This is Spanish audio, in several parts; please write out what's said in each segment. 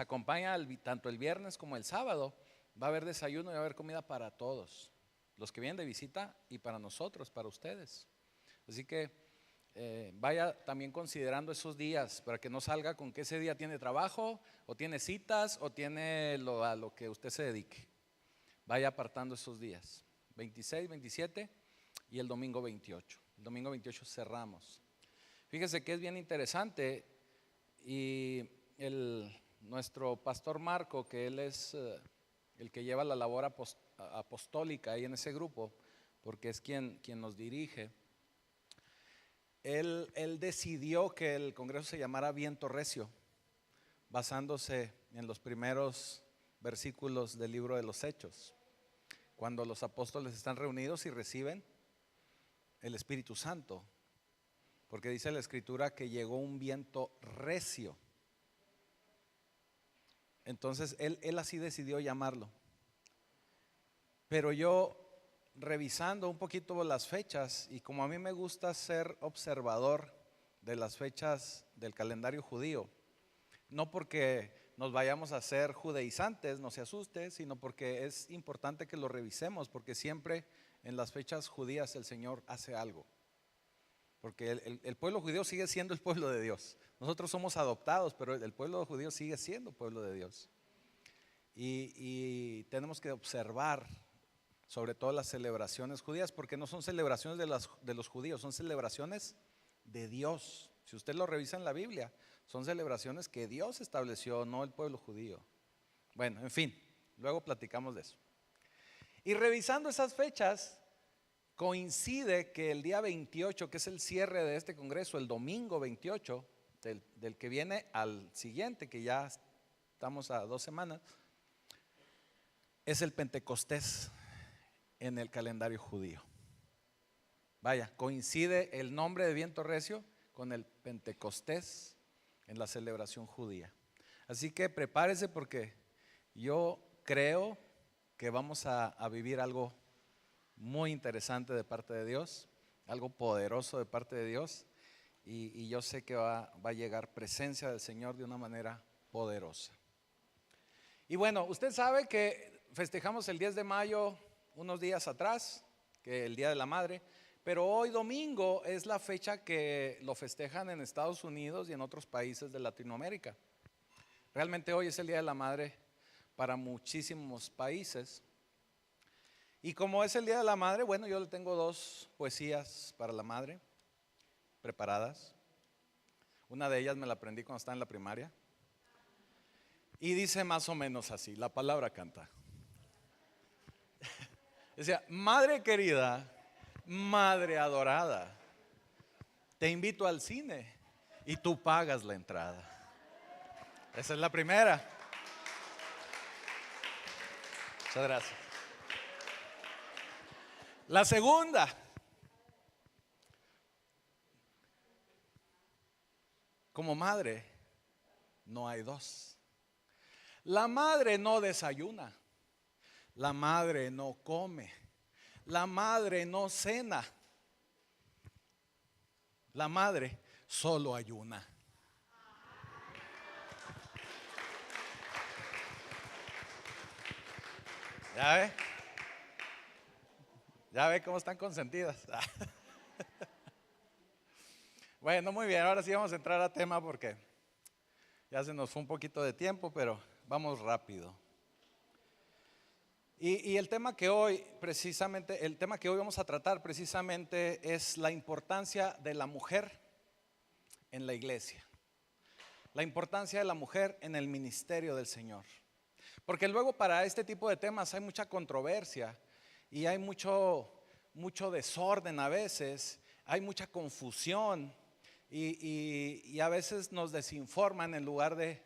acompaña tanto el viernes como el sábado. Va a haber desayuno y va a haber comida para todos, los que vienen de visita y para nosotros, para ustedes. Así que vaya también considerando esos días para que no salga con que ese día tiene trabajo o tiene citas o tiene a lo que usted se dedique. Vaya apartando esos días, 26, 27 y el domingo 28. El domingo 28 cerramos. Fíjese que es bien interesante y nuestro pastor Marco, que él es el que lleva la labor apostólica ahí en ese grupo, porque es quien nos dirige. Él decidió que el congreso se llamara Viento Recio, basándose en los primeros versículos del libro de los Hechos, cuando los apóstoles están reunidos y reciben el Espíritu Santo, porque dice la Escritura que llegó un viento recio. Entonces él así decidió llamarlo. Pero yo, revisando un poquito las fechas, y como a mí me gusta ser observador de las fechas del calendario judío, no porque nos vayamos a ser judaizantes, no se asuste, sino porque es importante que lo revisemos, porque siempre en las fechas judías el Señor hace algo. Porque el pueblo judío sigue siendo el pueblo de Dios. Nosotros somos adoptados, pero el pueblo judío sigue siendo pueblo de Dios. Y tenemos que observar sobre todo las celebraciones judías, porque no son celebraciones de los judíos, son celebraciones de Dios. Si usted lo revisa en la Biblia, son celebraciones que Dios estableció, no el pueblo judío. Bueno, en fin, luego platicamos de eso. Y revisando esas fechas, coincide que el día 28, que es el cierre de este congreso, el domingo 28, del que viene al siguiente, que ya estamos a 2 semanas, es el Pentecostés en el calendario judío. Vaya, coincide el nombre de Viento Recio con el Pentecostés en la celebración judía. Así que prepárese, porque yo creo que vamos a vivir algo muy interesante de parte de Dios, algo poderoso de parte de Dios, y yo sé que va a llegar presencia del Señor de una manera poderosa. Y bueno, usted sabe que festejamos el 10 de mayo unos días atrás, que el Día de la Madre, pero hoy domingo es la fecha que lo festejan en Estados Unidos y en otros países de Latinoamérica. Realmente hoy es el Día de la Madre para muchísimos países. Y como es el Día de la Madre, bueno, yo le tengo 2 poesías para la madre preparadas. Una de ellas me la aprendí cuando estaba en la primaria. Y dice más o menos así, la palabra canta. Decía: madre querida, madre adorada, te invito al cine y tú pagas la entrada. Esa es la primera. Muchas gracias. La segunda: como madre no hay dos. La madre no desayuna, la madre no come, la madre no cena, la madre solo ayuna. ¿Ya ve? ¿Ya ve cómo están consentidas? Bueno, muy bien, ahora sí vamos a entrar a tema, porque ya se nos fue un poquito de tiempo, pero vamos rápido. Y el tema que hoy vamos a tratar precisamente es la importancia de la mujer en la iglesia. La importancia de la mujer en el ministerio del Señor. Porque luego para este tipo de temas hay mucha controversia y hay mucho desorden a veces, hay mucha confusión y a veces nos desinforman en lugar de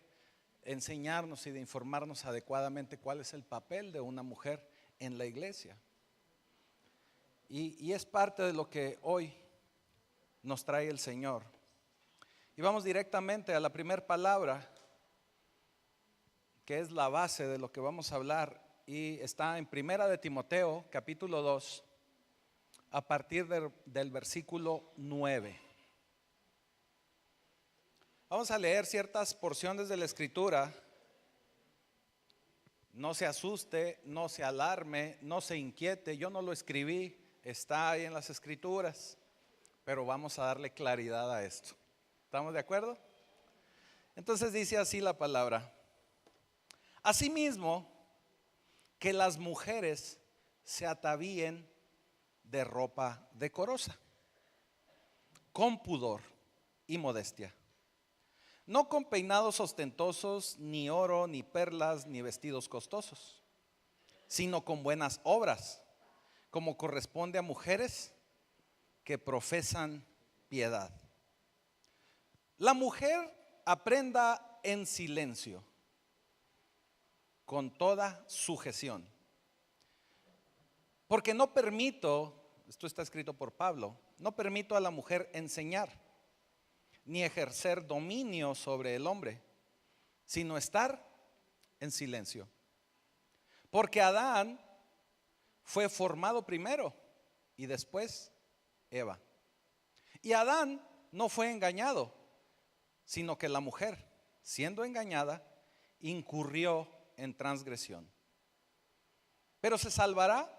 enseñarnos y de informarnos adecuadamente cuál es el papel de una mujer en la iglesia. Y es parte de lo que hoy nos trae el Señor. Y vamos directamente a la primera palabra, que es la base de lo que vamos a hablar, y está en Primera de Timoteo, capítulo 2, a partir del versículo 9. Vamos a leer ciertas porciones de la Escritura No se asuste, no se alarme, no se inquiete. Yo no lo escribí, está ahí en las escrituras, pero vamos a darle claridad a esto. ¿Estamos de acuerdo? Entonces dice así la palabra: asimismo, que las mujeres se atavíen de ropa decorosa, con pudor y modestia, no con peinados ostentosos, ni oro, ni perlas, ni vestidos costosos, sino con buenas obras, como corresponde a mujeres que profesan piedad. La mujer aprenda en silencio, con toda sujeción. Porque no permito, esto está escrito por Pablo, no permito a la mujer enseñar, ni ejercer dominio sobre el hombre, sino estar en silencio. Porque Adán fue formado primero y después Eva. Y Adán no fue engañado, sino que la mujer, siendo engañada, incurrió en transgresión. Pero se salvará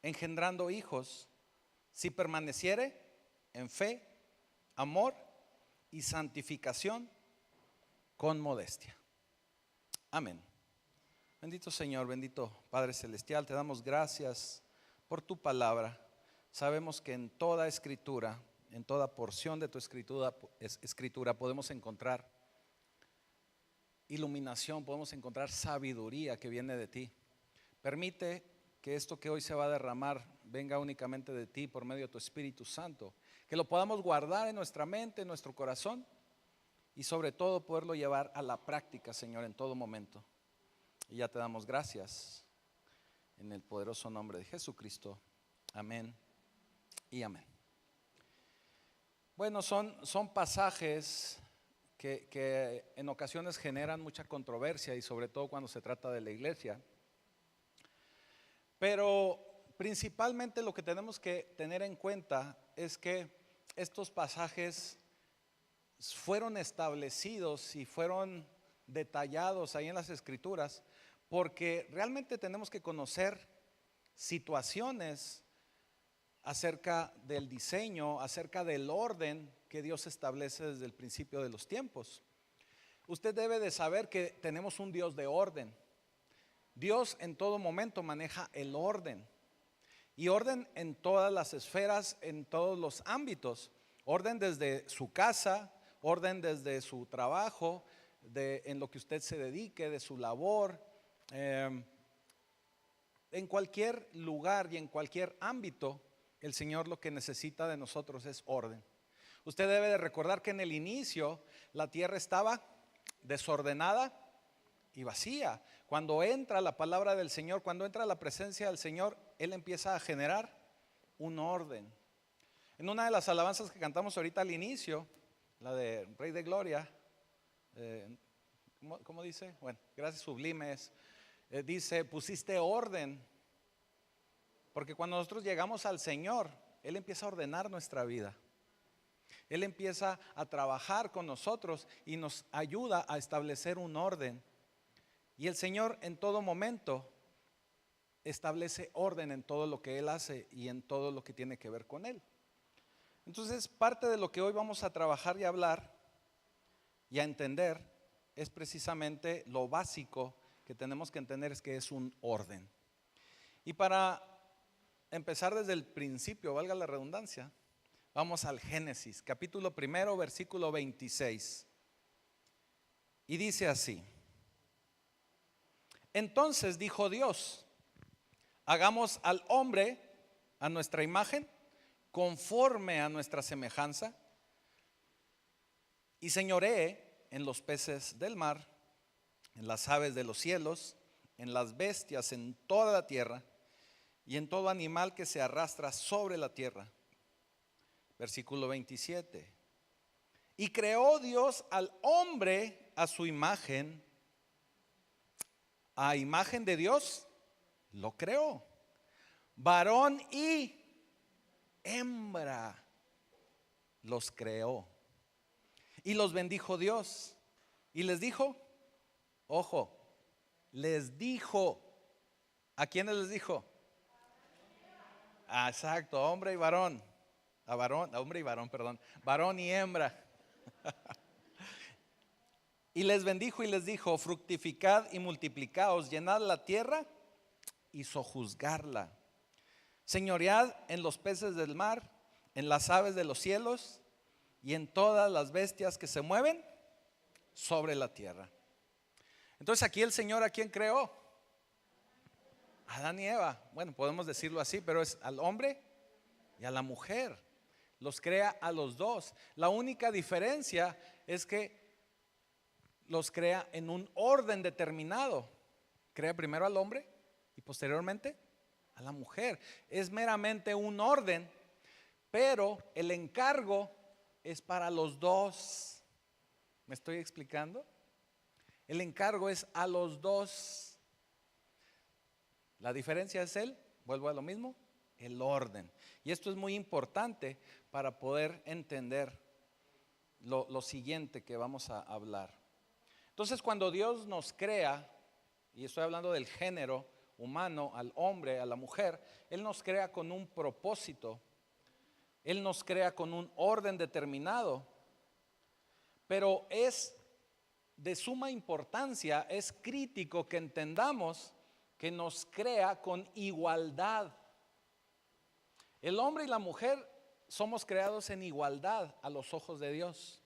engendrando hijos si permaneciere en fe, amor y santificación con modestia. Amén. Bendito Señor, bendito Padre Celestial, te damos gracias por tu palabra. Sabemos que en toda escritura, en toda porción de tu escritura podemos encontrar iluminación, podemos encontrar sabiduría que viene de ti. Permite que esto que hoy se va a derramar venga únicamente de ti por medio de tu Espíritu Santo, que lo podamos guardar en nuestra mente, en nuestro corazón, y sobre todo poderlo llevar a la práctica, Señor, en todo momento. Y ya te damos gracias en el poderoso nombre de Jesucristo. Amén y amén. Bueno, son pasajes que en ocasiones generan mucha controversia, y sobre todo cuando se trata de la iglesia. Pero principalmente lo que tenemos que tener en cuenta es que estos pasajes fueron establecidos y fueron detallados ahí en las escrituras porque realmente tenemos que conocer situaciones acerca del diseño, acerca del orden que Dios establece desde el principio de los tiempos. Usted debe de saber que tenemos un Dios de orden. Dios en todo momento maneja el orden, y orden en todas las esferas, en todos los ámbitos. Orden desde su casa, orden desde su trabajo, en lo que usted se dedique, de su labor, en cualquier lugar y en cualquier ámbito. El Señor lo que necesita de nosotros es orden. Usted debe de recordar que en el inicio la tierra estaba desordenada y vacía. Cuando entra la palabra del Señor, cuando entra la presencia del Señor, Él empieza a generar un orden. En una de las alabanzas que cantamos ahorita al inicio, la de Rey de Gloria, ¿cómo dice? Bueno, gracias sublimes, dice: pusiste orden. Porque cuando nosotros llegamos al Señor, Él empieza a ordenar nuestra vida. Él empieza a trabajar con nosotros y nos ayuda a establecer un orden. Y el Señor en todo momento establece orden en todo lo que Él hace y en todo lo que tiene que ver con Él. Entonces, parte de lo que hoy vamos a trabajar y hablar y a entender es precisamente lo básico que tenemos que entender, es que es un orden. Y para empezar desde el principio, valga la redundancia, vamos al Génesis, capítulo 1, versículo 26. Y dice así: entonces dijo Dios: hagamos al hombre a nuestra imagen, conforme a nuestra semejanza, y señoree en los peces del mar, en las aves de los cielos, en las bestias, en toda la tierra, y en todo animal que se arrastra sobre la tierra. Versículo 27. Y creó Dios al hombre a su imagen, a imagen de Dios lo creó, varón y hembra los creó. Y los bendijo Dios y les dijo: ojo, les dijo. ¿A quiénes les dijo? Ah, exacto, hombre y varón. A hombre y varón, perdón. Varón y hembra. Y les bendijo y les dijo: fructificad y multiplicaos, llenad la tierra y sojuzgarla. Señoread en los peces del mar, en las aves de los cielos y en todas las bestias que se mueven sobre la tierra. Entonces aquí el Señor, ¿a quién creó? A Adán y Eva. Bueno, podemos decirlo así, pero es al hombre y a la mujer. Los crea a los dos. La única diferencia es que los crea en un orden determinado. Crea primero al hombre y posteriormente a la mujer. Es meramente un orden, pero el encargo es para los dos. ¿Me estoy explicando? El encargo es a los dos. La diferencia es vuelvo a lo mismo, el orden. Y esto es muy importante para poder entender lo siguiente que vamos a hablar. Entonces, cuando Dios nos crea, y estoy hablando del género humano, al hombre, a la mujer, Él nos crea con un propósito, Él nos crea con un orden determinado, pero es de suma importancia, es crítico que entendamos que nos crea con igualdad. El hombre y la mujer somos creados en igualdad a los ojos de Dios.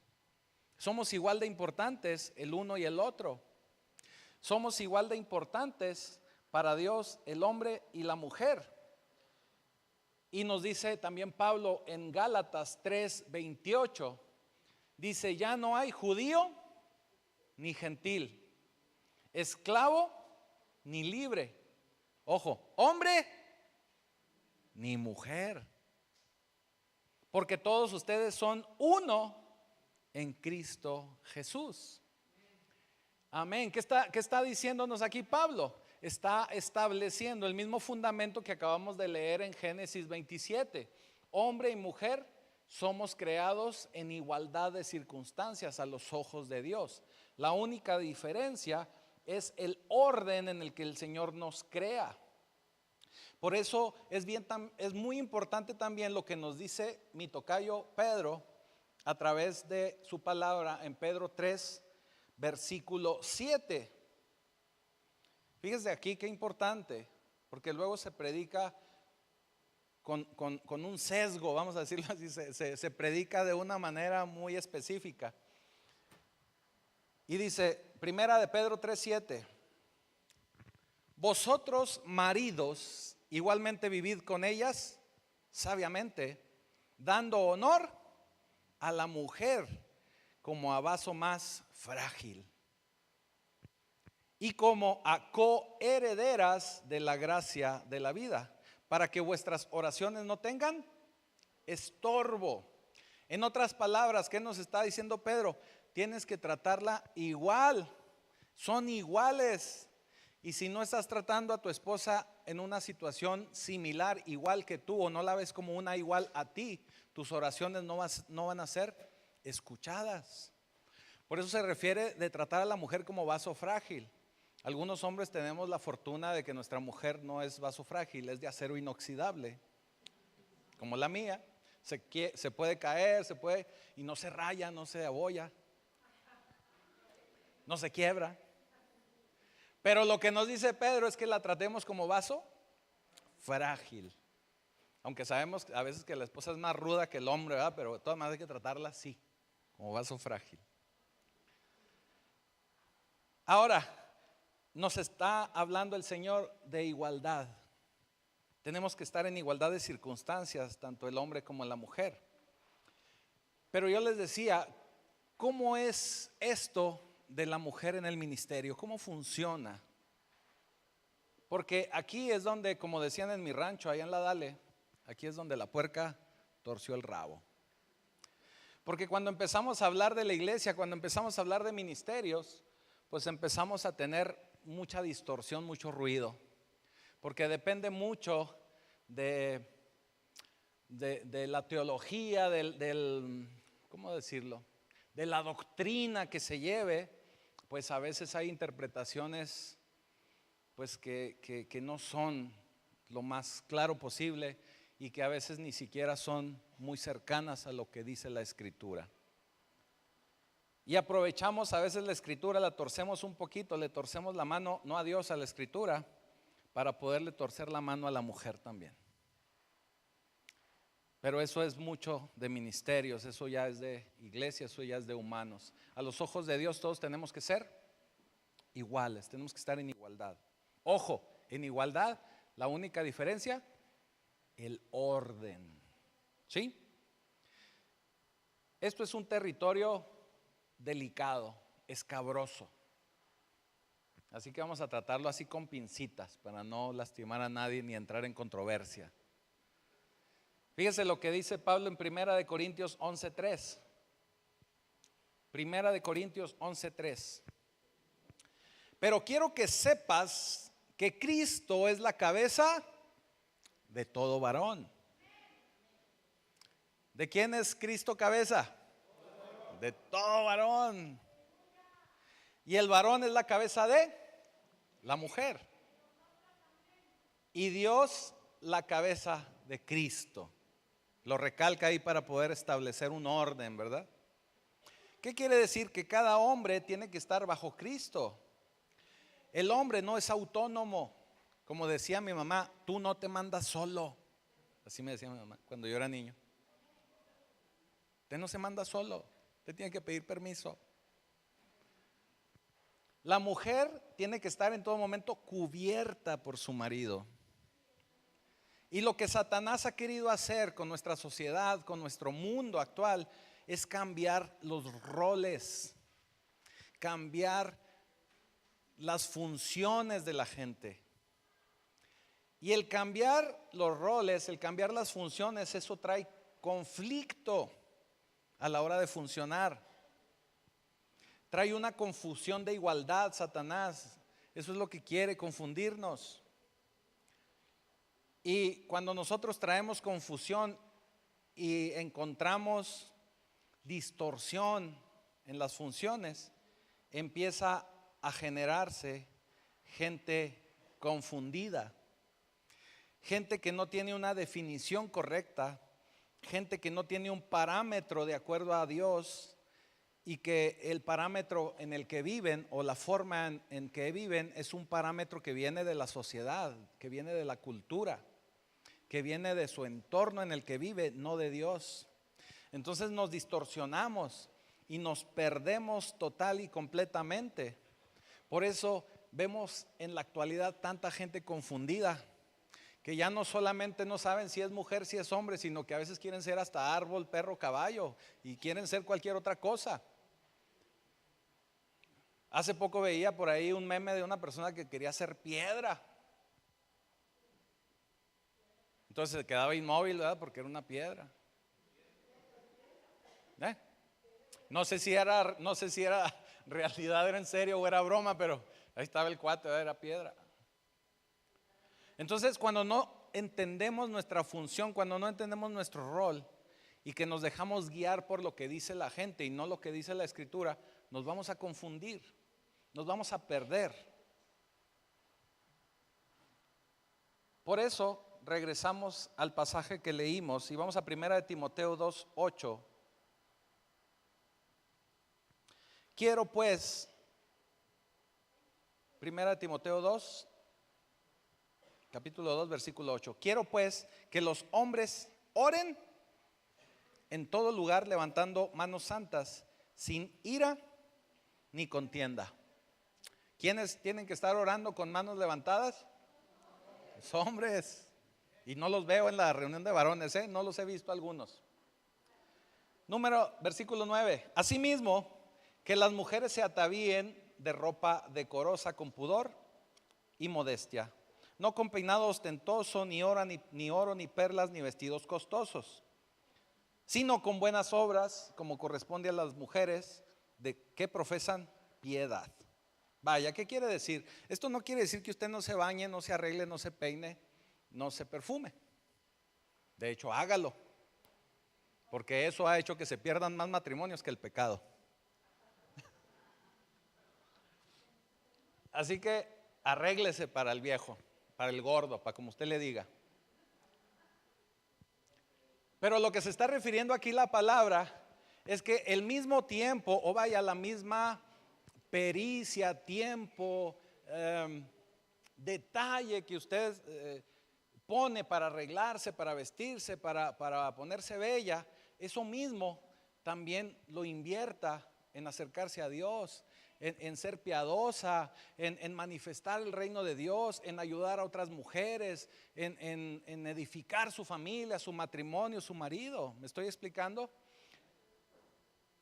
Somos igual de importantes el uno y el otro. Somos igual de importantes para Dios el hombre y la mujer. Y nos dice también Pablo en Gálatas 3:28, dice: ya no hay judío ni gentil, esclavo ni libre, ojo, hombre ni mujer, porque todos ustedes son uno en Cristo Jesús. Amén. ¿Qué está diciéndonos aquí Pablo? Está estableciendo el mismo fundamento que acabamos de leer en Génesis 27. Hombre y mujer somos creados en igualdad de circunstancias a los ojos de Dios. La única diferencia es el orden en el que el Señor nos crea. Por eso es muy importante también lo que nos dice mi tocayo Pedro a través de su palabra en Pedro 3, versículo 7. Fíjese aquí qué importante, porque luego se predica con un sesgo, vamos a decirlo así, se predica de una manera muy específica. Y dice, primera de Pedro 3:7: vosotros maridos igualmente vivid con ellas sabiamente, dando honor a la mujer como a vaso más frágil y como a coherederas de la gracia de la vida, para que vuestras oraciones no tengan estorbo. En otras palabras, ¿qué nos está diciendo Pedro? Tienes que tratarla igual, son iguales. Y si no estás tratando a tu esposa en una situación similar, igual que tú, o no la ves como una igual a ti, tus oraciones no van a ser escuchadas. Por eso se refiere de tratar a la mujer como vaso frágil. Algunos hombres tenemos la fortuna de que nuestra mujer no es vaso frágil, es de acero inoxidable, como la mía. Se puede caer, y no se raya, no se abolla, no se quiebra. Pero lo que nos dice Pedro es que la tratemos como vaso frágil. Aunque sabemos a veces que la esposa es más ruda que el hombre, ¿verdad? Pero de todas maneras hay que tratarla así, como vaso frágil. Ahora, nos está hablando el Señor de igualdad. Tenemos que estar en igualdad de circunstancias, tanto el hombre como la mujer. Pero yo les decía, ¿cómo es esto de la mujer en el ministerio? ¿Cómo funciona? Porque aquí es donde, como decían en mi rancho, allá en la Dale, aquí es donde la puerca torció el rabo. Porque cuando empezamos a hablar de la iglesia, cuando empezamos a hablar de ministerios, pues empezamos a tener mucha distorsión, mucho ruido. Porque depende mucho de la teología, ¿cómo decirlo? De la doctrina que se lleve, pues a veces hay interpretaciones pues que no son lo más claro posible y que a veces ni siquiera son muy cercanas a lo que dice la Escritura. Y aprovechamos a veces la Escritura, la torcemos un poquito, le torcemos la mano, no a Dios, a la Escritura, para poderle torcer la mano a la mujer también. Pero eso es mucho de ministerios, eso ya es de iglesia, eso ya es de humanos. A los ojos de Dios todos tenemos que ser iguales, tenemos que estar en igualdad. Ojo, en igualdad, la única diferencia, el orden. ¿Sí? Esto es un territorio delicado, escabroso. Así que vamos a tratarlo así con pincitas para no lastimar a nadie ni entrar en controversia. Fíjese lo que dice Pablo en 1 Corintios 11:3. 1 Corintios 11:3. Pero quiero que sepas que Cristo es la cabeza de todo varón. ¿De quién es Cristo cabeza? De todo varón. Y el varón es la cabeza de la mujer. Y Dios la cabeza de Cristo. Lo recalca ahí para poder establecer un orden, ¿verdad? ¿Qué quiere decir? Que cada hombre tiene que estar bajo Cristo. El hombre no es autónomo. Como decía mi mamá, tú no te mandas solo. Así me decía mi mamá cuando yo era niño. Usted no se manda solo, usted tiene que pedir permiso. La mujer tiene que estar en todo momento cubierta por su marido. Y lo que Satanás ha querido hacer con nuestra sociedad, con nuestro mundo actual, es cambiar los roles, cambiar las funciones de la gente. Y el cambiar los roles, el cambiar las funciones, eso trae conflicto a la hora de funcionar. Trae una confusión de igualdad, Satanás. Eso es lo que quiere, confundirnos. Y cuando nosotros traemos confusión y encontramos distorsión en las funciones, empieza a generarse gente confundida, gente que no tiene una definición correcta, gente que no tiene un parámetro de acuerdo a Dios, y que el parámetro en el que viven o la forma en que viven es un parámetro que viene de la sociedad, que viene de la cultura, que viene de su entorno en el que vive, no de Dios. Entonces nos distorsionamos y nos perdemos total y completamente. Por eso vemos en la actualidad tanta gente confundida, que ya no solamente no saben si es mujer, si es hombre, sino que a veces quieren ser hasta árbol, perro, caballo, y quieren ser cualquier otra cosa. Hace poco veía por ahí un meme de una persona que quería ser piedra. Entonces se quedaba inmóvil, ¿verdad? Porque era una piedra. No sé si era realidad, era en serio o era broma, pero ahí estaba el cuate, ¿verdad? Era piedra. Entonces, cuando no entendemos nuestra función, cuando no entendemos nuestro rol y que nos dejamos guiar por lo que dice la gente y no lo que dice la Escritura, nos vamos a confundir, nos vamos a perder. Por eso regresamos al pasaje que leímos y vamos a 1 Timoteo 2:8. Quiero pues, 1 Timoteo 2, capítulo 2, versículo 8. Quiero pues que los hombres oren en todo lugar levantando manos santas, sin ira ni contienda. ¿Quiénes tienen que estar orando con manos levantadas? Los hombres. Y no los veo en la reunión de varones, no los he visto algunos. Versículo 9. Asimismo, que las mujeres se atavíen de ropa decorosa con pudor y modestia, no con peinado ostentoso, ni oro, ni perlas, ni vestidos costosos, sino con buenas obras, como corresponde a las mujeres de que profesan piedad. Vaya, ¿qué quiere decir? Esto no quiere decir que usted no se bañe, no se arregle, no se peine, no se perfume. De hecho, hágalo, porque eso ha hecho que se pierdan más matrimonios que el pecado. Así que Arréglese para el viejo, para el gordo, para como usted le diga. Pero lo que se está refiriendo aquí la palabra es que el mismo tiempo, o vaya, la misma pericia, tiempo, detalle que usted pone para arreglarse, para vestirse, para ponerse bella, eso mismo también lo invierta en acercarse a Dios, en ser piadosa, en manifestar el reino de Dios, en ayudar a otras mujeres, en edificar su familia, su matrimonio, su marido. ¿Me estoy explicando?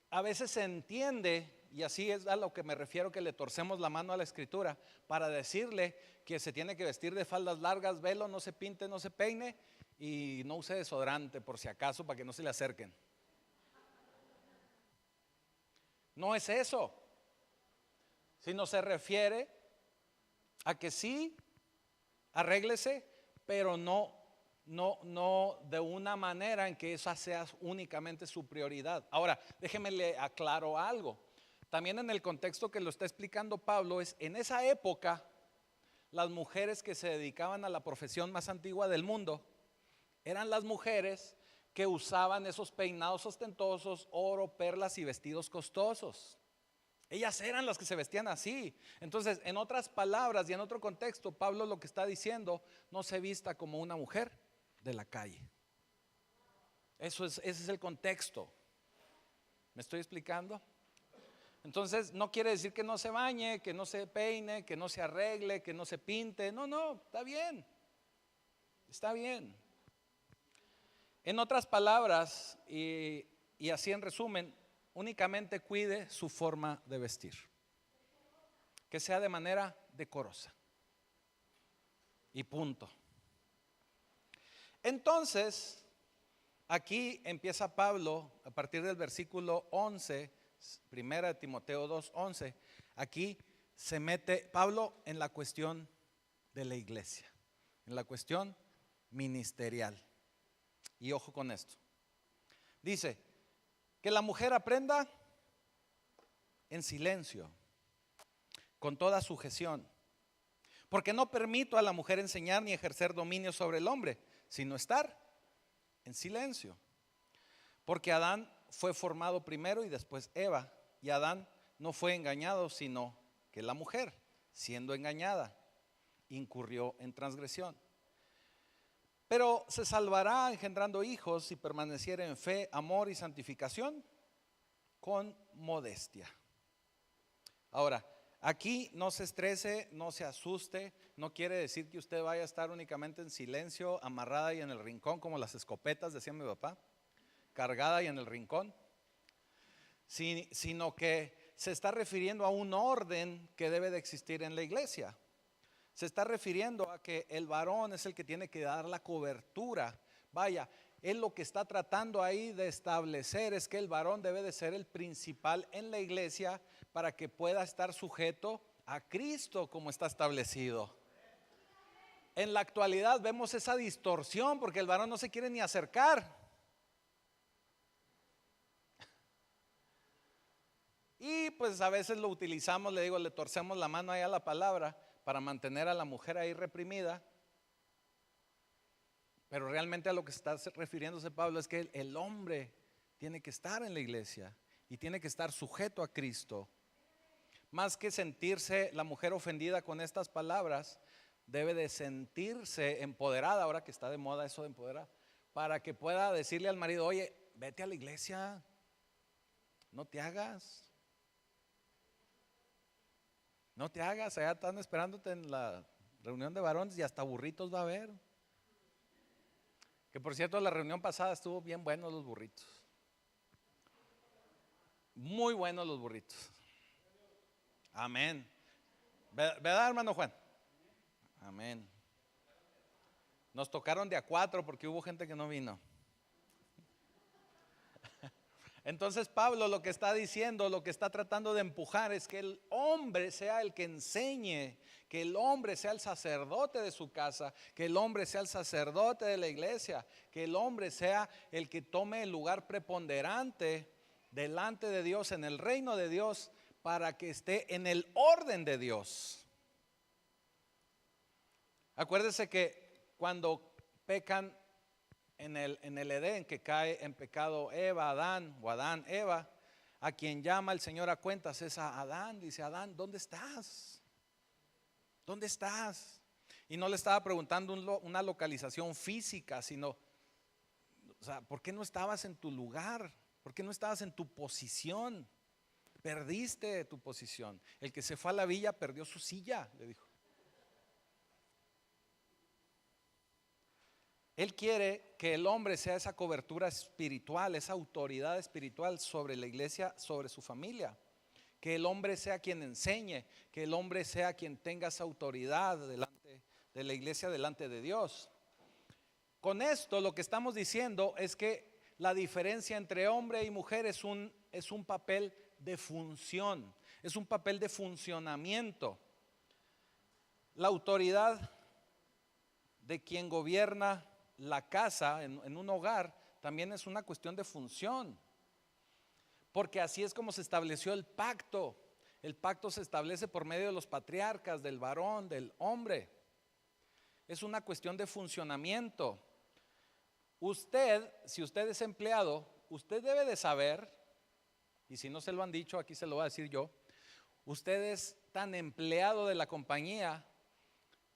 A veces se entiende, y así es a lo que me refiero, que le torcemos la mano a la escritura para decirle que se tiene que vestir de faldas largas, velo, no se pinte, no se peine y no use desodorante por si acaso para que no se le acerquen. No es eso, sino se refiere a que sí, arréglese, pero no de una manera en que esa sea únicamente su prioridad. Ahora, déjeme le aclaro algo. También en el contexto que lo está explicando Pablo es, en esa época, las mujeres que se dedicaban a la profesión más antigua del mundo eran las mujeres que usaban esos peinados ostentosos, oro, perlas y vestidos costosos. Ellas eran las que se vestían así. Entonces, en otras palabras y en otro contexto, Pablo lo que está diciendo, no se vista como una mujer de la calle. Ese es el contexto. ¿Me estoy explicando? Entonces, no quiere decir que no se bañe, que no se peine, que no se arregle, que no se pinte. No, está bien. Está bien. En otras palabras, y así en resumen, únicamente cuide su forma de vestir, que sea de manera decorosa y punto. Entonces, aquí empieza Pablo a partir del versículo 11, primera de Timoteo 2:11. Aquí se mete Pablo en la cuestión de la iglesia, en la cuestión ministerial. Y ojo con esto. Dice que la mujer aprenda en silencio, con toda sujeción, porque no permito a la mujer enseñar ni ejercer dominio sobre el hombre, sino estar en silencio. Porque Adán fue formado primero y después Eva, y Adán no fue engañado, sino que la mujer, siendo engañada, incurrió en transgresión. Pero se salvará engendrando hijos si permaneciera en fe, amor y santificación con modestia. Ahora, aquí no se estrese, no se asuste. No quiere decir que usted vaya a estar únicamente en silencio, amarrada y en el rincón, como las escopetas, decía mi papá, cargada y en el rincón, sino que se está refiriendo a un orden que debe de existir en la iglesia. Se está refiriendo a que el varón es el que tiene que dar la cobertura. Vaya, él lo que está tratando ahí de establecer es que el varón debe de ser el principal en la iglesia para que pueda estar sujeto a Cristo como está establecido. En la actualidad vemos esa distorsión porque el varón no se quiere ni acercar. Y pues a veces lo utilizamos, le digo, le torcemos la mano ahí a la palabra para mantener a la mujer ahí reprimida. Pero realmente a lo que está refiriéndose Pablo es que el hombre tiene que estar en la iglesia y tiene que estar sujeto a Cristo. Más que sentirse la mujer ofendida con estas palabras, debe de sentirse empoderada, ahora que está de moda eso de empoderar, para que pueda decirle al marido, oye, vete a la iglesia, no te hagas. No te hagas, allá están esperándote en la reunión de varones y hasta burritos va a haber. Que por cierto, la reunión pasada estuvo bien buenos los burritos. Muy buenos los burritos. Amén. ¿Verdad, hermano Juan? Amén. Nos tocaron de a 4 porque hubo gente que no vino. Entonces Pablo lo que está diciendo, lo que está tratando de empujar es que el hombre sea el que enseñe, que el hombre sea el sacerdote de su casa, que el hombre sea el sacerdote de la iglesia, que el hombre sea el que tome el lugar preponderante delante de Dios, en el reino de Dios, para que esté en el orden de Dios. Acuérdese que cuando pecan en el Edén, que cae en pecado Eva, Adán, o Adán, Eva, a quien llama el Señor a cuentas es a Adán. Dice: Adán, ¿dónde estás? ¿Dónde estás? Y no le estaba preguntando una localización física, sino, o sea, ¿por qué no estabas en tu lugar? ¿Por qué no estabas en tu posición? Perdiste tu posición. El que se fue a la villa perdió su silla, le dijo. Él quiere que el hombre sea esa cobertura espiritual, esa autoridad espiritual sobre la iglesia, sobre su familia. Que el hombre sea quien enseñe, que el hombre sea quien tenga esa autoridad delante de la iglesia, delante de Dios. Con esto lo que estamos diciendo es que la diferencia entre hombre y mujer es un papel de función, es un papel de funcionamiento. La autoridad de quien gobierna la casa en un hogar también es una cuestión de función, porque así es como se estableció el pacto. El pacto se establece por medio de los patriarcas, del varón, del hombre. Es una cuestión de funcionamiento. Usted, si usted es empleado, usted debe de saber, y si no se lo han dicho, aquí se lo voy a decir yo. Usted es tan empleado de la compañía,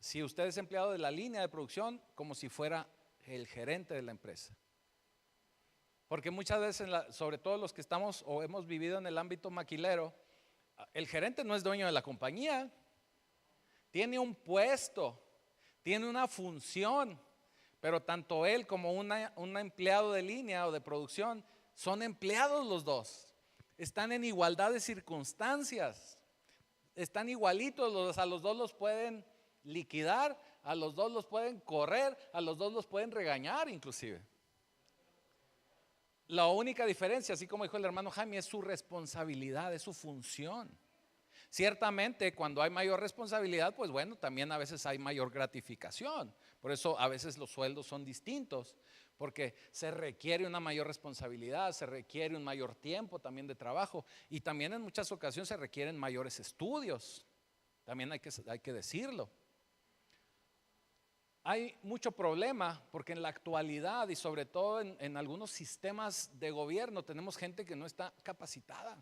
si usted es empleado de la línea de producción, como si fuera el gerente de la empresa. Porque muchas veces, sobre todo los que estamos o hemos vivido en el ámbito maquilero, el gerente no es dueño de la compañía, tiene un puesto, tiene una función, pero tanto él como un empleado de línea o de producción son empleados los dos, están en igualdad de circunstancias, están igualitos, a los dos los pueden liquidar, a los dos los pueden correr, a los dos los pueden regañar inclusive. La única diferencia, así como dijo el hermano Jaime, es su responsabilidad, es su función. Ciertamente cuando hay mayor responsabilidad, pues bueno, también a veces hay mayor gratificación. Por eso a veces los sueldos son distintos, porque se requiere una mayor responsabilidad, se requiere un mayor tiempo también de trabajo, y también en muchas ocasiones se requieren mayores estudios. También hay que decirlo. Hay mucho problema porque en la actualidad y sobre todo en algunos sistemas de gobierno tenemos gente que no está capacitada,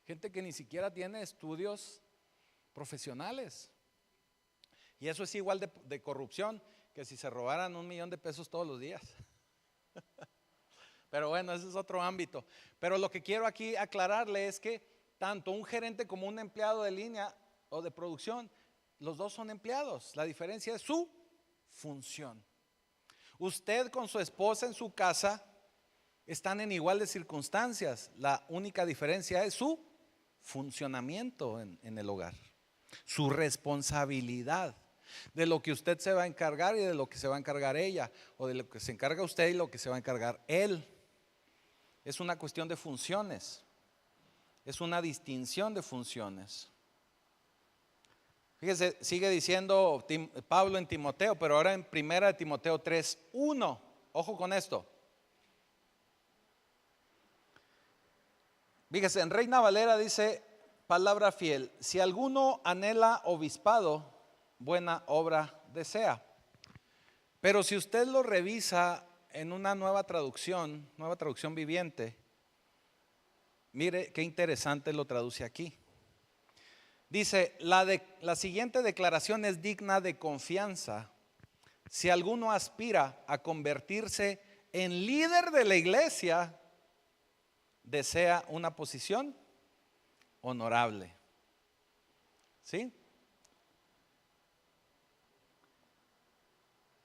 gente que ni siquiera tiene estudios profesionales. Y eso es igual de corrupción que si se robaran $1,000,000 todos los días. Pero bueno, ese es otro ámbito. Pero lo que quiero aquí aclararle es que tanto un gerente como un empleado de línea o de producción, los dos son empleados. La diferencia es su función. Usted con su esposa en su casa están en iguales circunstancias. La única diferencia es su funcionamiento en el hogar, su responsabilidad, de lo que usted se va a encargar y de lo que se va a encargar ella, o de lo que se encarga usted y lo que se va a encargar él. Es una cuestión de funciones, es una distinción de funciones. Fíjese, sigue diciendo Pablo en Timoteo, pero ahora en 1 Timoteo 3:1. Ojo con esto. Fíjese, en Reina Valera dice, palabra fiel: si alguno anhela obispado, buena obra desea. Pero si usted lo revisa en una nueva traducción viviente, mire qué interesante lo traduce aquí. Dice, la siguiente declaración es digna de confianza. Si alguno aspira a convertirse en líder de la iglesia, desea una posición honorable. ¿Sí?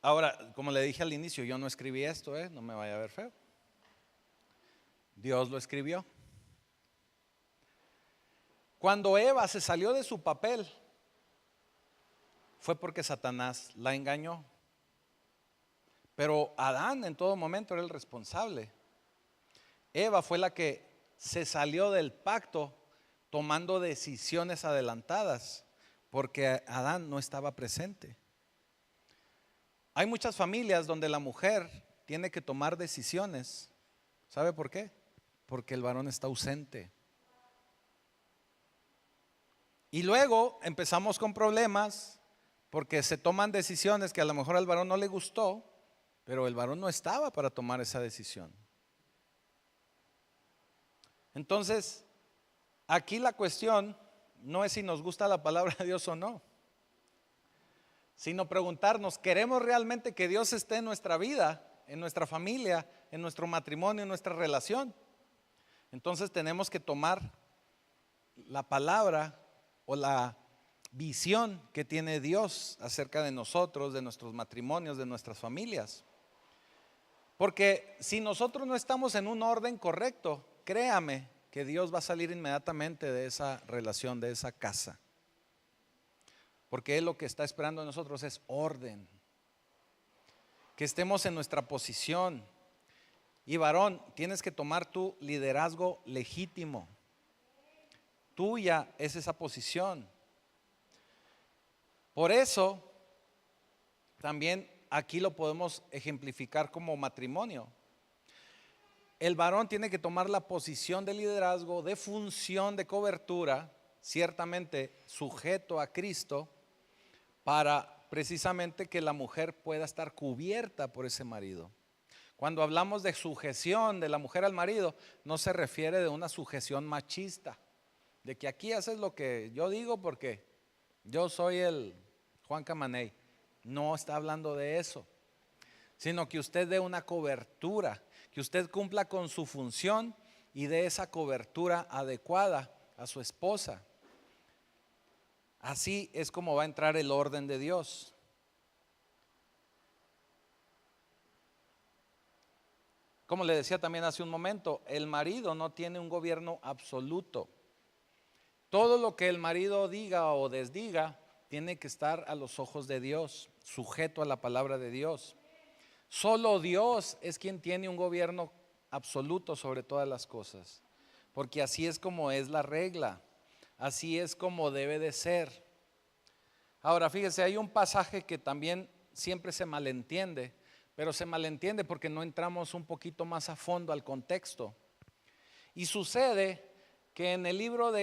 Ahora, como le dije al inicio, yo no escribí esto, no me vaya a ver feo. Dios lo escribió. Cuando Eva se salió de su papel, fue porque Satanás la engañó. Pero Adán en todo momento era el responsable. Eva fue la que se salió del pacto tomando decisiones adelantadas, porque Adán no estaba presente. Hay muchas familias donde la mujer tiene que tomar decisiones. ¿Sabe por qué? Porque el varón está ausente. Y luego empezamos con problemas porque se toman decisiones que a lo mejor al varón no le gustó, pero el varón no estaba para tomar esa decisión. Entonces, aquí la cuestión no es si nos gusta la palabra de Dios o no, sino preguntarnos, ¿queremos realmente que Dios esté en nuestra vida, en nuestra familia, en nuestro matrimonio, en nuestra relación? Entonces tenemos que tomar la palabra o la visión que tiene Dios acerca de nosotros, de nuestros matrimonios, de nuestras familias. Porque si nosotros no estamos en un orden correcto, créame que Dios va a salir inmediatamente de esa relación, de esa casa. Porque Él lo que está esperando de nosotros es orden. Que estemos en nuestra posición. Y varón, tienes que tomar tu liderazgo legítimo. Tuya es esa posición. Por eso, también aquí lo podemos ejemplificar como matrimonio. El varón tiene que tomar la posición de liderazgo, de función, de cobertura, ciertamente sujeto a Cristo, para precisamente que la mujer pueda estar cubierta por ese marido. Cuando hablamos de sujeción de la mujer al marido, no se refiere de una sujeción machista, de que aquí haces lo que yo digo porque yo soy el Juan Camaney. No está hablando de eso, sino que usted dé una cobertura, que usted cumpla con su función y dé esa cobertura adecuada a su esposa. Así es como va a entrar el orden de Dios. Como le decía también hace un momento, el marido no tiene un gobierno absoluto. Todo lo que el marido diga o desdiga tiene que estar a los ojos de Dios, sujeto a la palabra de Dios. Solo Dios es quien tiene un gobierno absoluto sobre todas las cosas, porque así es como es la regla, así es como debe de ser. Ahora fíjese, hay un pasaje que también siempre se malentiende, pero se malentiende porque no entramos un poquito más a fondo al contexto. Y sucede que en el libro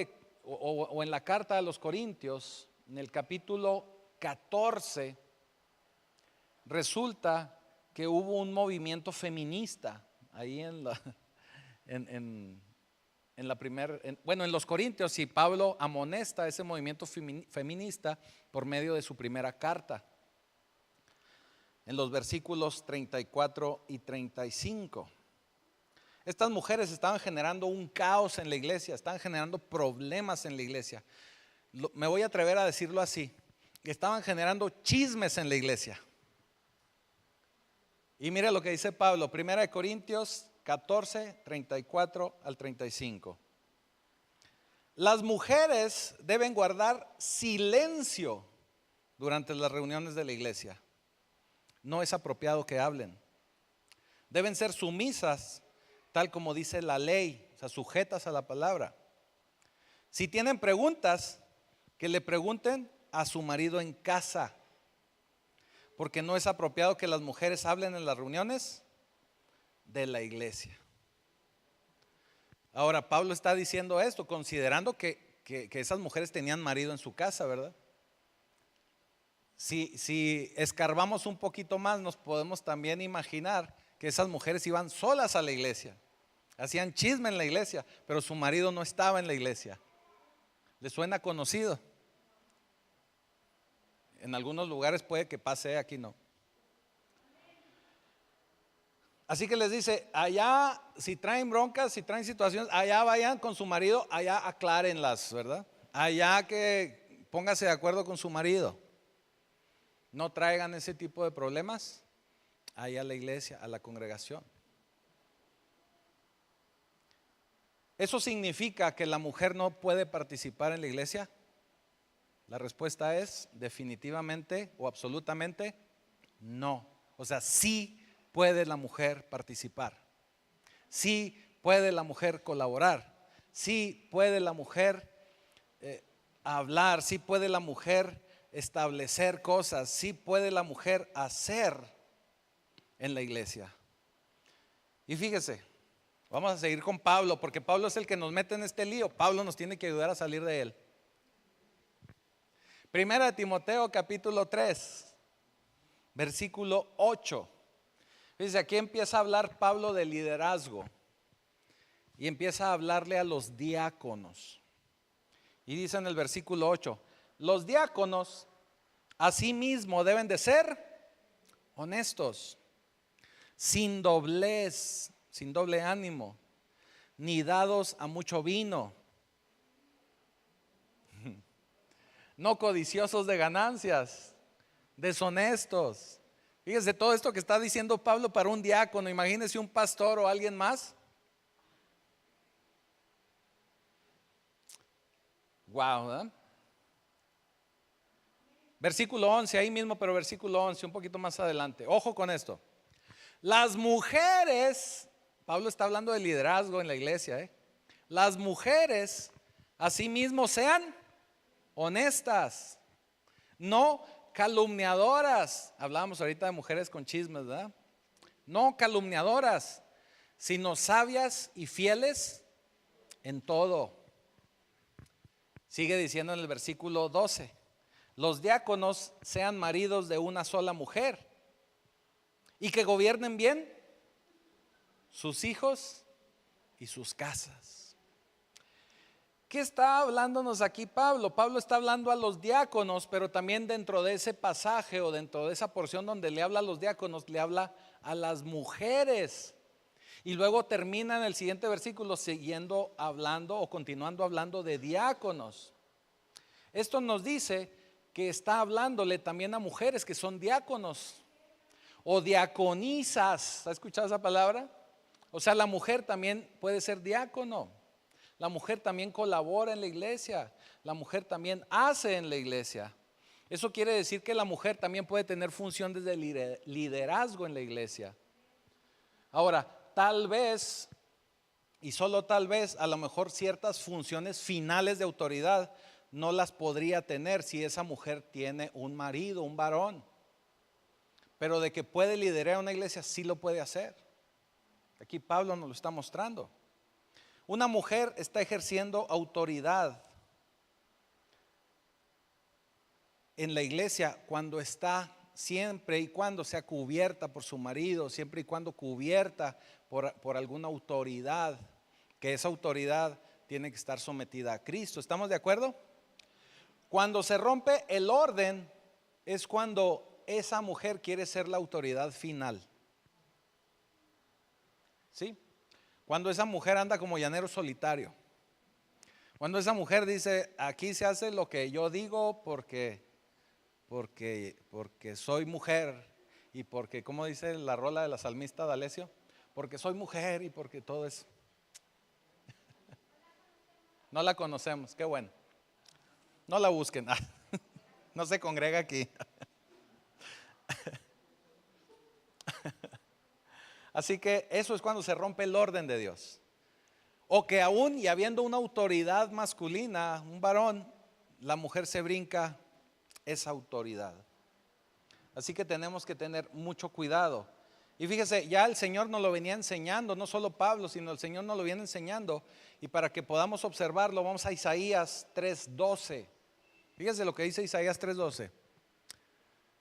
o en la carta a los Corintios, en el capítulo 14, resulta que hubo un movimiento feminista ahí en los Corintios, y Pablo amonesta ese movimiento feminista por medio de su primera carta, en los versículos 34 y 35. Estas mujeres estaban generando un caos en la iglesia, estaban generando problemas en la iglesia. Me voy a atrever a decirlo así, estaban generando chismes en la iglesia. Y mire lo que dice Pablo, 1 Corintios 14, 34 al 35. Las mujeres deben guardar silencio durante las reuniones de la iglesia. No es apropiado que hablen. Deben ser sumisas, tal como dice la ley, o sea, sujetas a la palabra. Si tienen preguntas, que le pregunten a su marido en casa, porque no es apropiado que las mujeres hablen en las reuniones de la iglesia. Ahora, Pablo está diciendo esto considerando que esas mujeres tenían marido en su casa, ¿verdad? Si escarbamos un poquito más, nos podemos también imaginar que esas mujeres iban solas a la iglesia, hacían chisme en la iglesia, pero su marido no estaba en la iglesia. ¿Le suena conocido? En algunos lugares puede que pase, aquí no. Así que les dice, allá si traen broncas, si traen situaciones, allá vayan con su marido, allá aclárenlas, ¿verdad? Allá que póngase de acuerdo con su marido. No traigan ese tipo de problemas allá a la iglesia, a la congregación. ¿Eso significa que la mujer no puede participar en la iglesia? La respuesta es definitivamente o absolutamente no. O sea, sí puede la mujer participar, sí puede la mujer colaborar, sí puede la mujer hablar, sí puede la mujer establecer cosas, sí puede la mujer hacer en la iglesia. Y fíjese, vamos a seguir con Pablo, porque Pablo es el que nos mete en este lío. Pablo nos tiene que ayudar a salir de él. Primera de Timoteo capítulo 3, versículo 8. Dice, aquí empieza a hablar Pablo de liderazgo y empieza a hablarle a los diáconos. Y dice en el versículo 8, los diáconos asimismo deben de ser honestos, sin doblez, sin doble ánimo, ni dados a mucho vino, no codiciosos de ganancias, deshonestos. Fíjese todo esto que está diciendo Pablo para un diácono. Imagínese un pastor o alguien más. Wow, ¿verdad? Versículo 11, ahí mismo, pero versículo 11, un poquito más adelante. Ojo con esto. Las mujeres, Pablo está hablando de liderazgo en la iglesia, las mujeres asimismo sean honestas, no calumniadoras. Hablábamos ahorita de mujeres con chismes, ¿verdad? No calumniadoras, sino sabias y fieles en todo. Sigue diciendo en el versículo 12, los diáconos sean maridos de una sola mujer y que gobiernen bien sus hijos y sus casas. ¿Qué está hablándonos aquí Pablo? Pablo está hablando a los diáconos, pero también dentro de ese pasaje o dentro de esa porción donde le habla a los diáconos, le habla a las mujeres. Y luego termina en el siguiente versículo siguiendo hablando o continuando hablando de diáconos. Esto nos dice que está hablándole también a mujeres que son diáconos o diaconisas. ¿Ha escuchado esa palabra? O sea, la mujer también puede ser diácono. La mujer también colabora en la iglesia. La mujer también hace en la iglesia. Eso quiere decir que la mujer también puede tener funciones de liderazgo en la iglesia. Ahora, tal vez, y solo tal vez, a lo mejor ciertas funciones finales de autoridad no las podría tener si esa mujer tiene un marido, un varón. Pero de que puede liderar una iglesia, sí lo puede hacer. Aquí Pablo nos lo está mostrando. Una mujer está ejerciendo autoridad en la iglesia cuando está, siempre y cuando sea cubierta por su marido, siempre y cuando cubierta por alguna autoridad, que esa autoridad tiene que estar sometida a Cristo. ¿Estamos de acuerdo? Cuando se rompe el orden es cuando esa mujer quiere ser la autoridad final. ¿Sí? Cuando esa mujer anda como llanero solitario. Cuando esa mujer dice, aquí se hace lo que yo digo porque soy mujer y porque, ¿cómo dice la rola de la salmista D'Alessio? Porque soy mujer y porque todo eso. No la conocemos, qué bueno. No la busquen, no se congrega aquí. Así que eso es cuando se rompe el orden de Dios. O que aún y habiendo una autoridad masculina, un varón, la mujer se brinca esa autoridad. Así que tenemos que tener mucho cuidado. Y fíjese, ya el Señor nos lo venía enseñando, no solo Pablo, sino el Señor nos lo viene enseñando. Y para que podamos observarlo, vamos a Isaías 3:12. Fíjese lo que dice Isaías 3:12.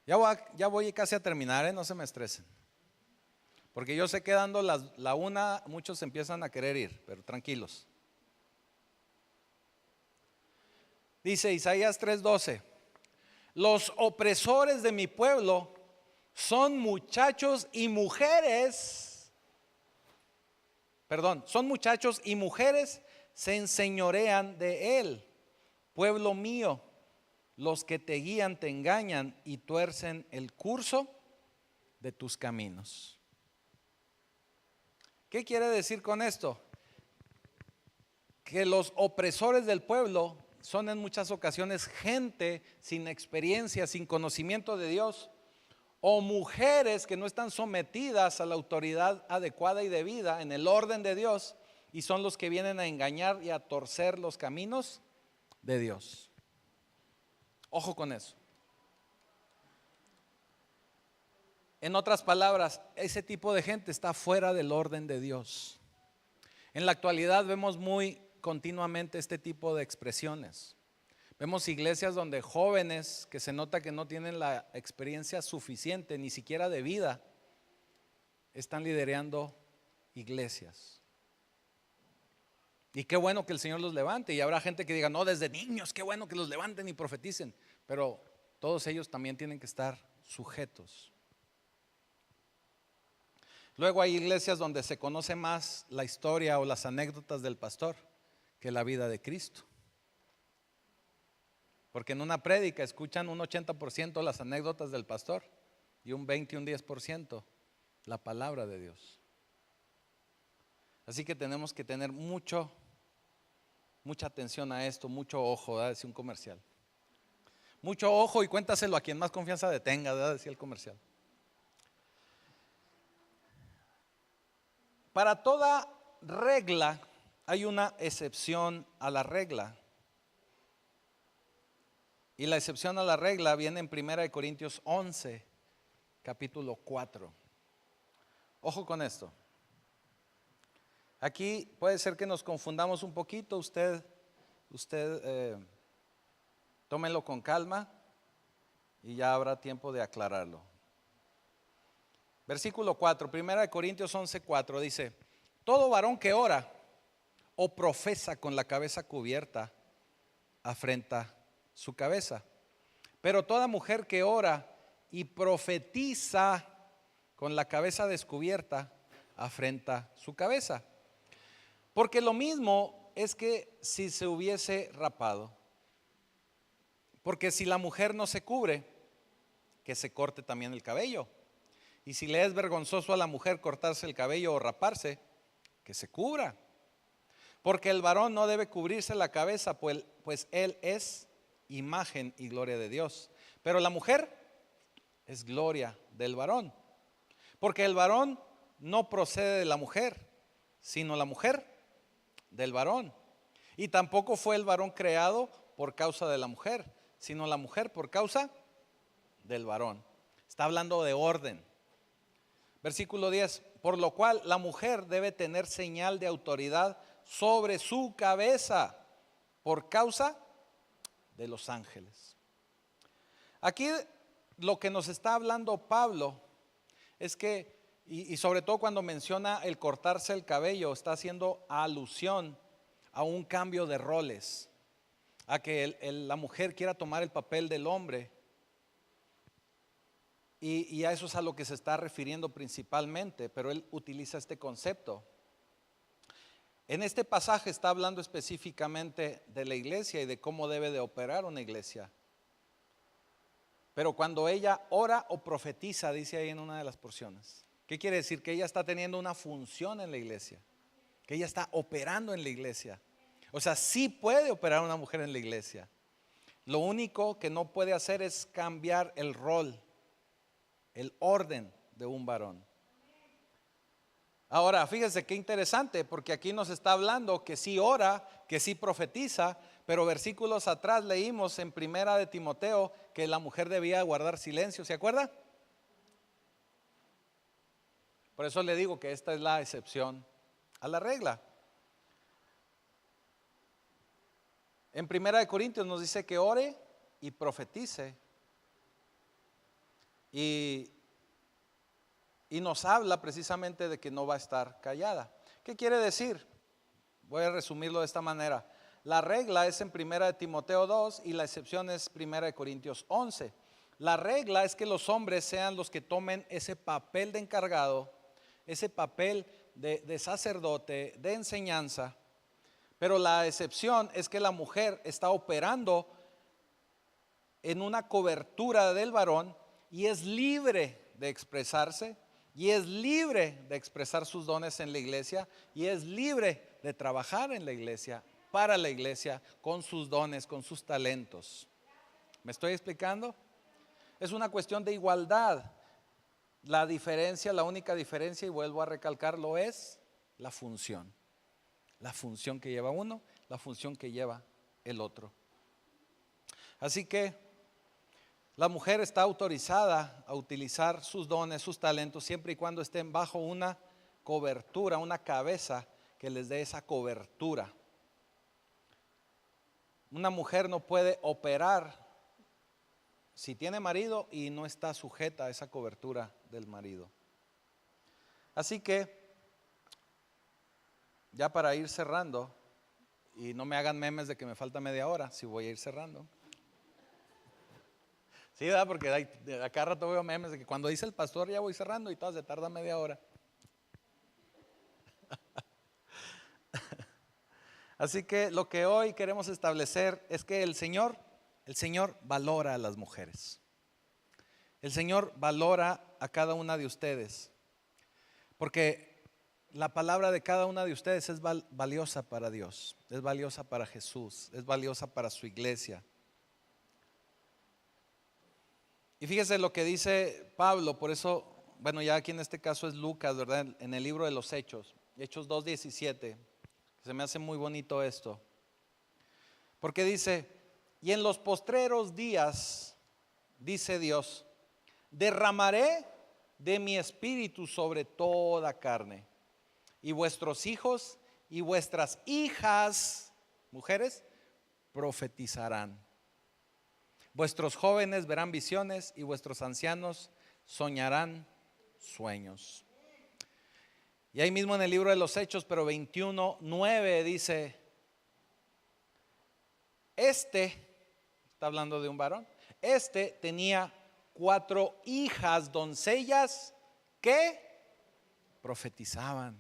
Ya voy casi a terminar, no se me estresen. Porque yo sé que dando la una, muchos empiezan a querer ir, pero tranquilos. Dice Isaías 3:12, los opresores de mi pueblo son muchachos y mujeres, son muchachos y mujeres se enseñorean de él. Pueblo mío, los que te guían te engañan y tuercen el curso de tus caminos. ¿Qué quiere decir con esto? Que los opresores del pueblo son en muchas ocasiones gente sin experiencia, sin conocimiento de Dios, o mujeres que no están sometidas a la autoridad adecuada y debida en el orden de Dios, y son los que vienen a engañar y a torcer los caminos de Dios. Ojo con eso. En otras palabras, ese tipo de gente está fuera del orden de Dios. En la actualidad vemos muy continuamente este tipo de expresiones. Vemos iglesias donde jóvenes que se nota que no tienen la experiencia suficiente, ni siquiera de vida, están liderando iglesias. Y qué bueno que el Señor los levante. Y habrá gente que diga, no, desde niños, qué bueno que los levanten y profeticen. Pero todos ellos también tienen que estar sujetos. Luego hay iglesias donde se conoce más la historia o las anécdotas del pastor que la vida de Cristo. Porque en una prédica escuchan un 80% las anécdotas del pastor y un 20 y un 10% la palabra de Dios. Así que tenemos que tener mucha atención a esto, mucho ojo, ¿verdad? Decía un comercial. Mucho ojo y cuéntaselo a quien más confianza detenga, ¿verdad? Decía el comercial. Para toda regla hay una excepción a la regla. Y la excepción a la regla viene en 1 Corintios 11, capítulo 4. Ojo con esto. Aquí puede ser que nos confundamos un poquito. Usted tómelo con calma y ya habrá tiempo de aclararlo. Versículo 4, 1 Corintios 11, 4 dice: todo varón que ora o profesa con la cabeza cubierta afrenta su cabeza, pero toda mujer que ora y profetiza con la cabeza descubierta afrenta su cabeza. Porque lo mismo es que si se hubiese rapado. Porque si la mujer no se cubre, que se corte también el cabello. Y si le es vergonzoso a la mujer cortarse el cabello o raparse, que se cubra. Porque el varón no debe cubrirse la cabeza, pues él es imagen y gloria de Dios. Pero la mujer es gloria del varón. Porque el varón no procede de la mujer, sino la mujer del varón. Y tampoco fue el varón creado por causa de la mujer, sino la mujer por causa del varón. Está hablando de orden. Versículo 10, por lo cual la mujer debe tener señal de autoridad sobre su cabeza por causa de los ángeles. Aquí lo que nos está hablando Pablo es que, y sobre todo cuando menciona el cortarse el cabello, está haciendo alusión a un cambio de roles, a que la mujer quiera tomar el papel del hombre. Y a eso es a lo que se está refiriendo principalmente, pero él utiliza este concepto. En este pasaje está hablando específicamente de la iglesia y de cómo debe de operar una iglesia. Pero cuando ella ora o profetiza, dice ahí en una de las porciones, ¿qué quiere decir? Que ella está teniendo una función en la iglesia, que ella está operando en la iglesia. O sea, sí puede operar una mujer en la iglesia. Lo único que no puede hacer es cambiar el rol, el orden de un varón. Ahora, fíjense qué interesante, porque aquí nos está hablando que sí ora, que sí profetiza, pero versículos atrás leímos en 1 de Timoteo que la mujer debía guardar silencio, ¿se acuerda? Por eso le digo que esta es la excepción a la regla. En 1 de Corintios nos dice que ore y profetice. Y nos habla precisamente de que no va a estar callada. ¿Qué quiere decir? Voy a resumirlo de esta manera. La regla es en 1 de Timoteo 2 y la excepción es 1 de Corintios 11. La regla es que los hombres sean los que tomen ese papel de encargado, ese papel de sacerdote, de enseñanza. Pero la excepción es que la mujer está operando en una cobertura del varón y es libre de expresarse, y es libre de expresar sus dones en la iglesia, y es libre de trabajar en la iglesia, para la iglesia, con sus dones, con sus talentos. ¿Me estoy explicando? Es una cuestión de igualdad. La diferencia, la única diferencia, y vuelvo a recalcarlo, es la función. La función que lleva uno, la función que lleva el otro. Así que la mujer está autorizada a utilizar sus dones, sus talentos, siempre y cuando estén bajo una cobertura, una cabeza que les dé esa cobertura. Una mujer no puede operar si tiene marido y no está sujeta a esa cobertura del marido. Así que, ya para ir cerrando, y no me hagan memes de que me falta media hora, si voy a ir cerrando. Sí, ¿verdad? Porque a cada rato veo memes de que cuando dice el pastor ya voy cerrando y todo se tarda media hora. Así que lo que hoy queremos establecer es que el Señor valora a las mujeres. El Señor valora a cada una de ustedes, porque la palabra de cada una de ustedes es valiosa para Dios, es valiosa para Jesús, es valiosa para su iglesia. Y fíjese lo que dice Pablo, por eso, bueno, ya aquí en este caso es Lucas, ¿verdad? En el libro de los Hechos 2:17, se me hace muy bonito esto, porque dice: y en los postreros días, dice Dios, derramaré de mi espíritu sobre toda carne, y vuestros hijos y vuestras hijas, mujeres, profetizarán. Vuestros jóvenes verán visiones y vuestros ancianos soñarán sueños. Y ahí mismo en el libro de los Hechos, pero 21:9 dice: está hablando de un varón, tenía 4 hijas doncellas que profetizaban.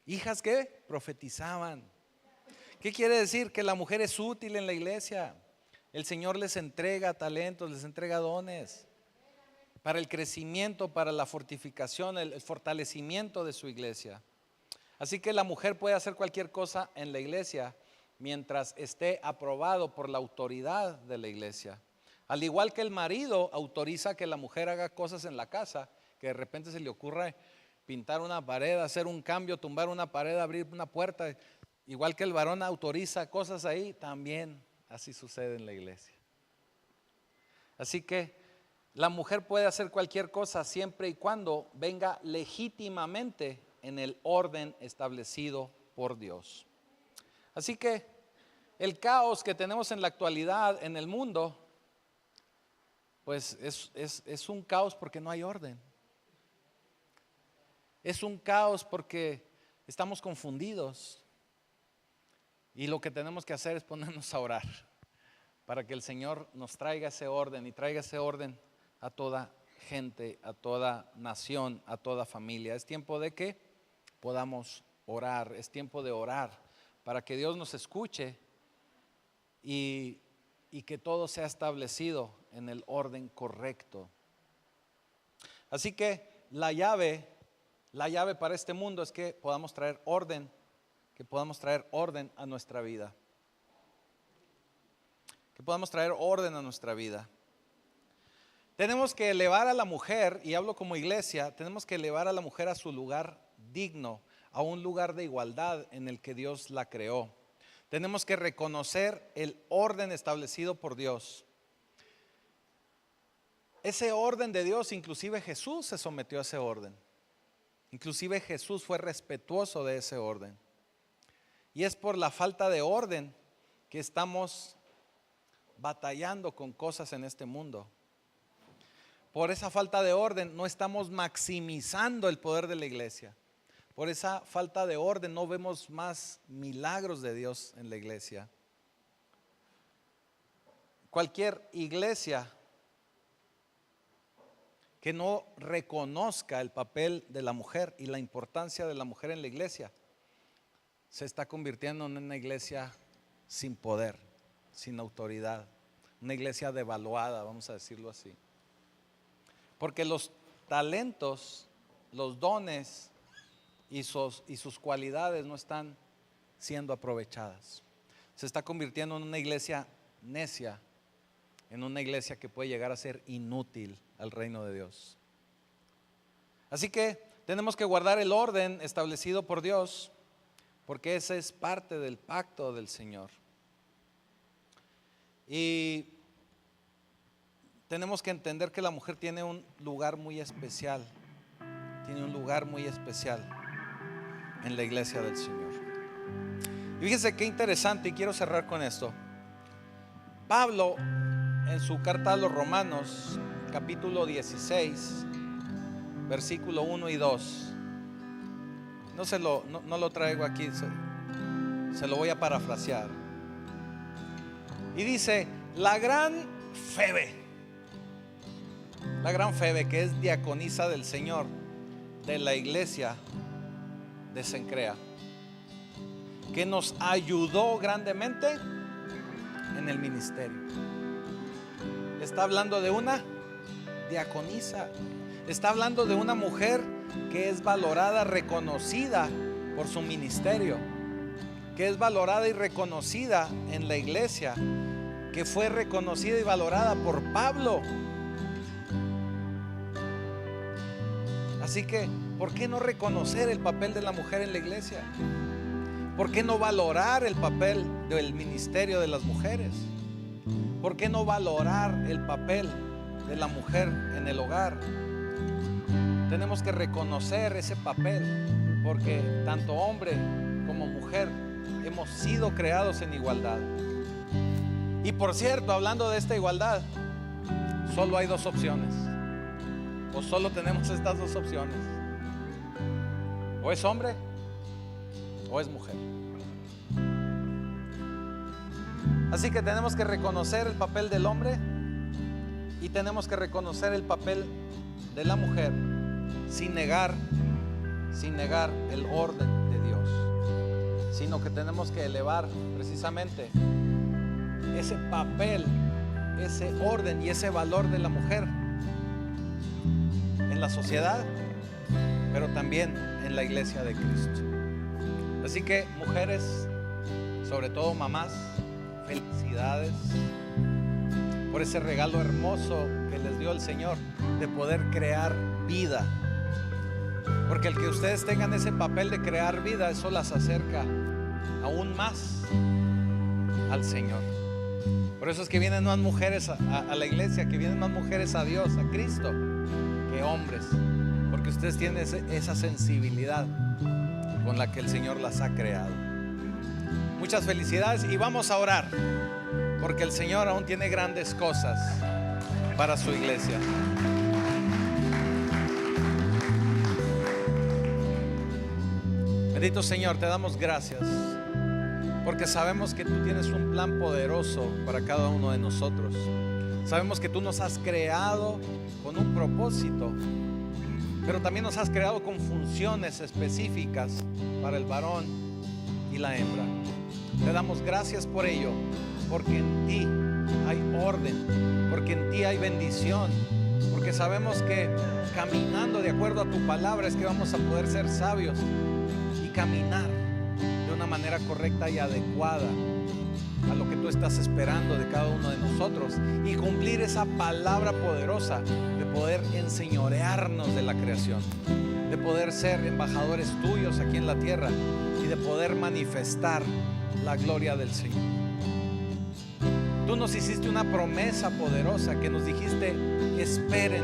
Hijas que profetizaban. ¿Qué quiere decir? Que la mujer es útil en la iglesia. El Señor les entrega talentos, les entrega dones para el crecimiento, para la fortificación, el fortalecimiento de su iglesia. Así que la mujer puede hacer cualquier cosa en la iglesia mientras esté aprobado por la autoridad de la iglesia. Al igual que el marido autoriza que la mujer haga cosas en la casa, que de repente se le ocurra pintar una pared, hacer un cambio, tumbar una pared, abrir una puerta. Igual que el varón autoriza cosas ahí, también así sucede en la iglesia. Así que la mujer puede hacer cualquier cosa siempre y cuando venga legítimamente en el orden establecido por Dios. Así que el caos que tenemos en la actualidad en el mundo, pues es un caos porque no hay orden. Es un caos porque estamos confundidos. Y lo que tenemos que hacer es ponernos a orar para que el Señor nos traiga ese orden y traiga ese orden a toda gente, a toda nación, a toda familia. Es tiempo de que podamos orar, es tiempo de orar para que Dios nos escuche y que todo sea establecido en el orden correcto. Así que la llave para este mundo es que podamos traer orden, que podamos traer orden a nuestra vida. Que podamos traer orden a nuestra vida. Tenemos que elevar a la mujer, y hablo como iglesia, tenemos que elevar a la mujer a su lugar digno, a un lugar de igualdad en el que Dios la creó. Tenemos que reconocer el orden establecido por Dios. Ese orden de Dios, inclusive Jesús se sometió a ese orden. Inclusive Jesús fue respetuoso de ese orden. Y es por la falta de orden que estamos batallando con cosas en este mundo. Por esa falta de orden no estamos maximizando el poder de la iglesia. Por esa falta de orden no vemos más milagros de Dios en la iglesia. Cualquier iglesia que no reconozca el papel de la mujer y la importancia de la mujer en la iglesia se está convirtiendo en una iglesia sin poder, sin autoridad, una iglesia devaluada, vamos a decirlo así. Porque los talentos, los dones y sus cualidades no están siendo aprovechadas. Se está convirtiendo en una iglesia necia, en una iglesia que puede llegar a ser inútil al reino de Dios. Así que tenemos que guardar el orden establecido por Dios, porque ese es parte del pacto del Señor. Y tenemos que entender que la mujer tiene un lugar muy especial. Tiene un lugar muy especial en la iglesia del Señor. Y fíjense qué interesante, y quiero cerrar con esto. Pablo, en su carta a los Romanos, capítulo 16, versículo 1 y 2, no lo traigo aquí, se lo voy a parafrasear. Y dice: la gran Febe, que es diaconisa del Señor, de la iglesia de Cencrea, que nos ayudó grandemente en el ministerio. Está hablando de una diaconisa, está hablando de una mujer que es valorada, reconocida por su ministerio, que es valorada y reconocida en la iglesia, que fue reconocida y valorada por Pablo. Así que, ¿por qué no reconocer el papel de la mujer en la iglesia? ¿Por qué no valorar el papel del ministerio de las mujeres? ¿Por qué no valorar el papel de la mujer en el hogar? Tenemos que reconocer ese papel, porque tanto hombre como mujer hemos sido creados en igualdad. Y por cierto, hablando de esta igualdad, solo hay dos opciones, o solo tenemos estas dos opciones: o es hombre o es mujer. Así que tenemos que reconocer el papel del hombre y tenemos que reconocer el papel de la mujer, sin negar el orden de Dios, sino que tenemos que elevar precisamente ese papel, ese orden y ese valor de la mujer en la sociedad, pero también en la iglesia de Cristo. Así que, mujeres, sobre todo mamás, felicidades por ese regalo hermoso que les dio el Señor de poder crear vida, porque el que ustedes tengan ese papel de crear vida, eso las acerca aún más al Señor. Por eso es que vienen más mujeres a la iglesia, que vienen más mujeres a Dios, a Cristo, que hombres, porque ustedes tienen esa sensibilidad con la que el Señor las ha creado. Muchas felicidades y vamos a orar, porque el Señor aún tiene grandes cosas para su iglesia. Bendito Señor, te damos gracias, porque sabemos que tú tienes un plan poderoso para cada uno de nosotros. Sabemos que tú nos has creado con un propósito, pero también nos has creado con funciones específicas para el varón y la hembra. Te damos gracias por ello, porque en ti hay orden, porque en ti hay bendición, porque sabemos que caminando de acuerdo a tu palabra es que vamos a poder ser sabios y caminar de una manera correcta y adecuada a lo que tú estás esperando de cada uno de nosotros, y cumplir esa palabra poderosa de poder enseñorearnos de la creación, de poder ser embajadores tuyos aquí en la tierra y de poder manifestar la gloria del Señor. Tú nos hiciste una promesa poderosa que nos dijiste: esperen,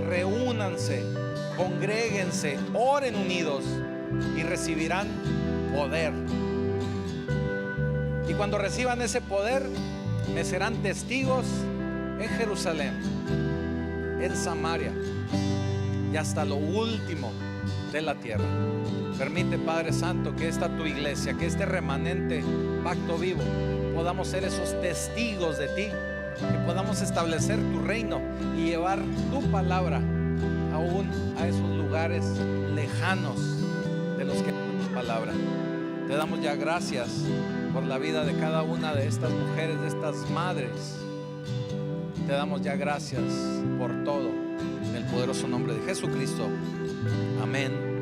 reúnanse, congréguense, oren unidos y recibirán poder. Y cuando reciban ese poder, me serán testigos en Jerusalén, en Samaria y hasta lo último de la tierra. Permite, Padre Santo, que esta tu iglesia, que este remanente pacto vivo, podamos ser esos testigos de ti, que podamos establecer tu reino y llevar tu palabra aún a esos lugares lejanos de los que tu palabra. Te damos ya gracias por la vida de cada una de estas mujeres, de estas madres. Te damos ya gracias por todo, en el poderoso nombre de Jesucristo. Amén.